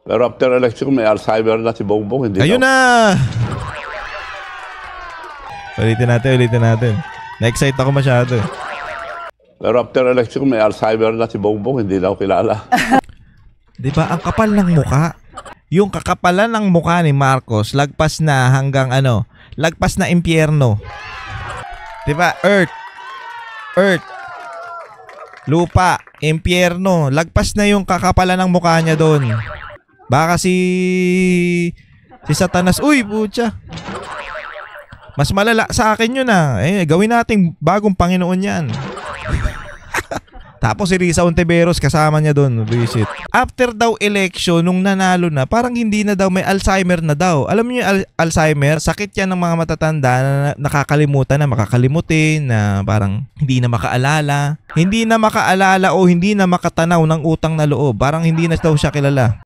Pero after election, may Alzheimer na si Bongbong. Hindi Ayun na! Ulitin natin. Na-excite ako masyado. Pero after election, may Alzheimer na si Bongbong. Hindi na ako kilala. Diba, ang kapal ng muka. Yung kakapalan ng muka ni Marcos, lagpas na hanggang lagpas na impyerno. Diba, earth, lupa, impyerno, lagpas na yung kakapalan ng mukha niya doon. Baka si Satanas, uy, putya. Mas malala sa akin yun gawin nating bagong Panginoon yan. Tapos si Risa Ontiveros kasama niya doon, visit. After daw election, nung nanalo na, parang hindi na daw, may Alzheimer na daw. Alam niyo yung Alzheimer, sakit yan ng mga matatanda na nakakalimutan na makakalimutin, na parang hindi na makaalala. Hindi na makaalala o hindi na makatanaw ng utang na loob. Parang hindi na daw siya kilala.